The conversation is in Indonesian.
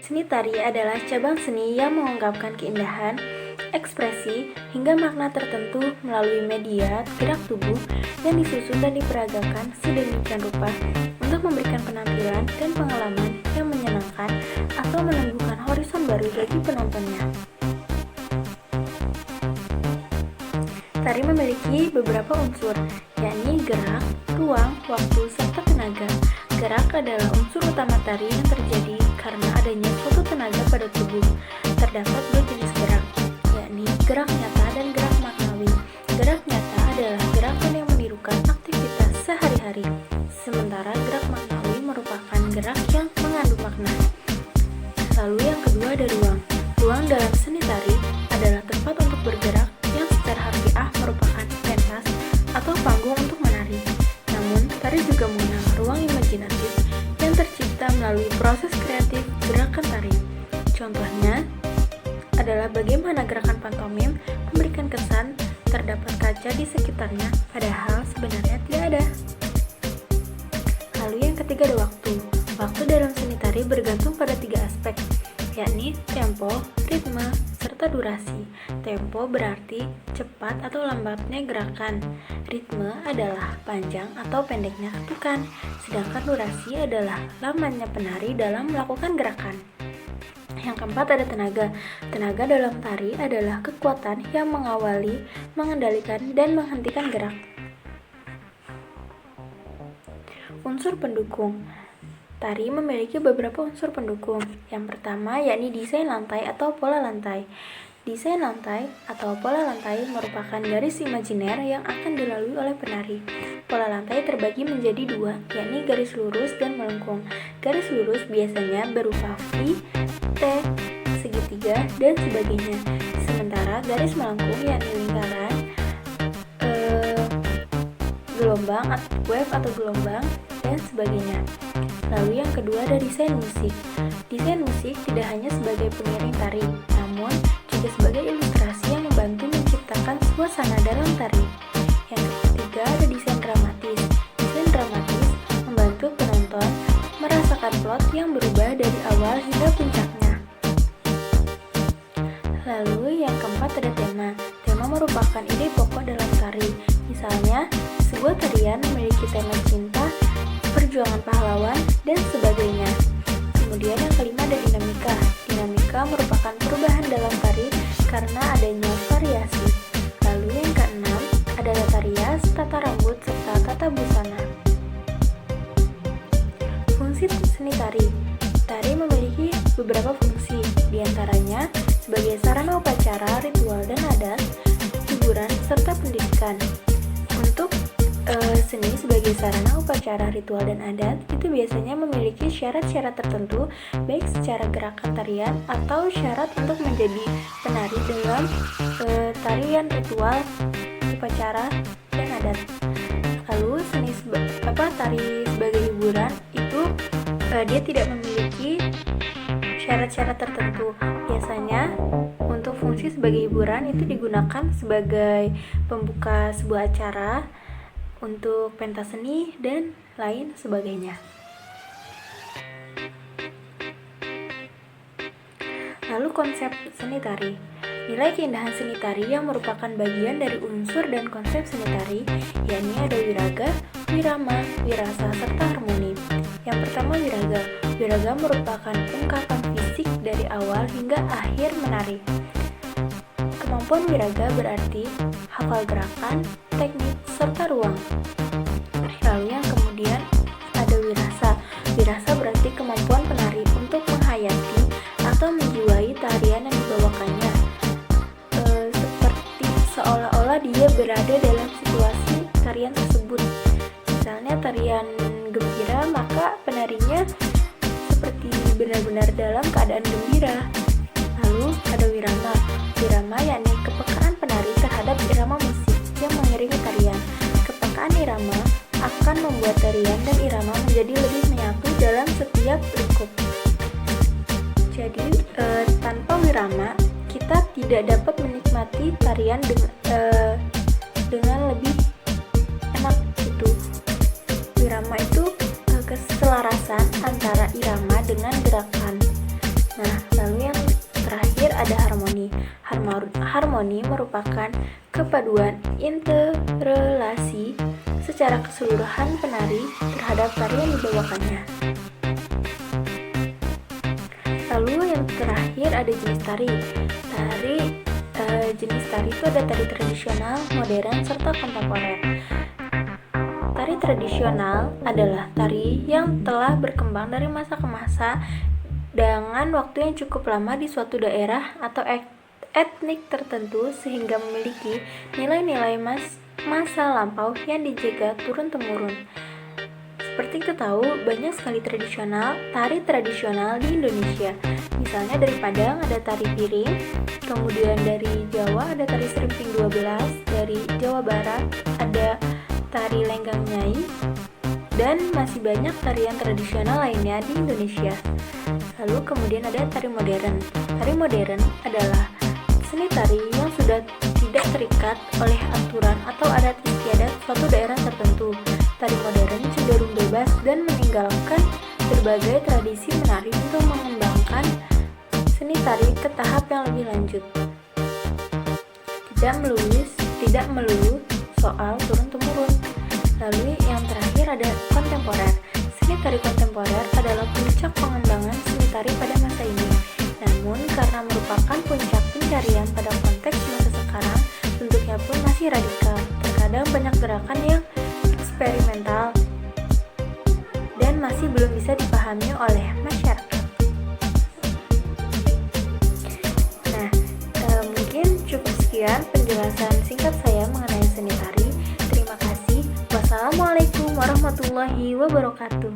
Seni tari adalah cabang seni yang mengungkapkan keindahan, ekspresi, hingga makna tertentu melalui media gerak tubuh yang disusun dan diperagakan sedemikian rupa untuk memberikan penampilan dan pengalaman yang menyenangkan atau menumbuhkan horizon baru bagi penontonnya. Tari memiliki beberapa unsur, yakni gerak, ruang, waktu, serta tenaga. Gerak adalah unsur utama tari yang terjadi karena adanya suatu tenaga pada tubuh. Terdapat dua jenis gerak, yakni gerak nyata dan gerak maknawi. Gerak nyata adalah gerakan yang menirukan aktivitas sehari-hari, sementara gerak maknawi merupakan gerak yang mengandung makna. Lalu yang kedua ada ruang. Ruang dalam seni tari adalah tempat untuk bergerak yang secara harfiah merupakan pentas atau panggung untuk menari. Namun, tari juga mengenal ruang imajinatif yang tercipta melalui proses kreatif gerakan tari. Contohnya adalah bagaimana gerakan pantomim memberikan kesan terdapat kaca di sekitarnya, padahal sebenarnya tidak ada. Lalu yang ketiga ada waktu. Waktu dalam seni tari bergantung pada tiga aspek, yakni tempo, ritme, serta durasi. Tempo berarti cepat atau lambatnya gerakan. Ritme adalah panjang atau pendeknya ketukan. Sedangkan durasi adalah lamanya penari dalam melakukan gerakan. Yang keempat ada tenaga. Tenaga dalam tari adalah kekuatan yang mengawali, mengendalikan, dan menghentikan gerak. Unsur pendukung. Tari memiliki beberapa unsur pendukung. Yang pertama yakni desain lantai atau pola lantai. Desain lantai atau pola lantai merupakan garis imajiner yang akan dilalui oleh penari. Pola lantai terbagi menjadi dua, yakni garis lurus dan melengkung. Garis lurus biasanya berupa V, T, segitiga, dan sebagainya. Sementara garis melengkung yakni lingkaran, gelombang, wave atau gelombang, dan sebagainya. Lalu yang kedua ada desain musik. Desain musik tidak hanya sebagai pengiring tari, namun juga sebagai ilustrasi yang membantu menciptakan suasana dalam tari. Yang ketiga ada desain dramatis. Desain dramatis membantu penonton merasakan plot yang berubah dari awal hingga puncaknya. Lalu yang keempat ada tema. Tema merupakan ide pokok dalam tari. Misalnya, sebuah tarian memiliki tema cinta, perjuangan pahlawan, dan sebagainya. Kemudian yang kelima ada dinamika. Dinamika merupakan perubahan dalam tari karena adanya variasi. Lalu yang keenam ada tata rias, tata rambut, serta tata busana. Fungsi seni tari. Tari memiliki beberapa fungsi, diantaranya sebagai sarana upacara, ritual dan adat, hiburan, serta pendidikan. Untuk seni sebagai sarana upacara, ritual, dan adat itu biasanya memiliki syarat-syarat tertentu, baik secara gerakan tarian atau syarat untuk menjadi penari dalam tarian, ritual, upacara, dan adat. Lalu tari sebagai hiburan itu dia tidak memiliki syarat-syarat tertentu. Biasanya untuk fungsi sebagai hiburan itu digunakan sebagai pembuka sebuah acara, untuk pentas seni, dan lain sebagainya. Lalu konsep seni tari. Nilai keindahan seni tari yang merupakan bagian dari unsur dan konsep seni tari, yakni ada wiraga, wirama, wirasa, serta harmoni. Yang pertama wiraga. Wiraga merupakan ungkapan fisik dari awal hingga akhir menari. Kemampuan wiraga berarti hafal gerakan, teknik, serta ruang. Lalu yang kemudian ada wirasa. Wirasa berarti kemampuan penari untuk menghayati atau menjiwai tarian yang dibawakannya, seperti seolah-olah dia berada dalam situasi tarian tersebut. Misalnya tarian gembira, maka penarinya seperti benar-benar dalam keadaan gembira. Lalu ada wirama. Wirama yakni kepekaan penari terhadap irama musik yang mengiringi tarian. Kepekaan irama akan membuat tarian dan irama menjadi lebih menyatu dalam setiap lingkup. Jadi tanpa wirama kita tidak dapat menikmati tarian dengan lebih enak gitu. Wirama itu keselarasan antara irama dengan gerakan. Nah, lalu yang terakhir ada harmoni. Harmoni merupakan kepaduan interrelasi secara keseluruhan penari terhadap tari yang dibawakannya. Lalu yang terakhir ada jenis tari. Jenis tari itu ada tari tradisional, modern, serta kontemporer. Tari tradisional adalah tari yang telah berkembang dari masa ke masa dengan waktu yang cukup lama di suatu daerah atau etnik tertentu sehingga memiliki nilai-nilai masa lampau yang dijaga turun-temurun. Seperti kita tahu, banyak sekali tari tradisional di Indonesia. Misalnya dari Padang ada tari piring, kemudian dari Jawa ada tari serimping 12, dari Jawa Barat ada tari lenggang nyai, dan masih banyak tarian tradisional lainnya di Indonesia. Lalu kemudian ada tari modern. Tari modern adalah seni tari yang sudah tidak terikat oleh aturan atau adat istiadat suatu daerah tertentu. Tari modern cenderung bebas dan meninggalkan berbagai tradisi menari untuk mengembangkan seni tari ke tahap yang lebih lanjut. Tidak melulu soal turun-temurun. Lalu yang terakhir ada kontemporer. Seni tari kontemporer adalah puncak pengembangan seni tari pada masa ini. Namun karena merupakan puncak pencarian pada konteks masa sekarang, bentuknya pun masih radikal. Terkadang banyak gerakan yang eksperimental dan masih belum bisa dipahami oleh masyarakat. Nah, mungkin cukup sekian penjelasan singkat saya mengenai seni tari. Terima kasih. Wassalamualaikum warahmatullahi wabarakatuh.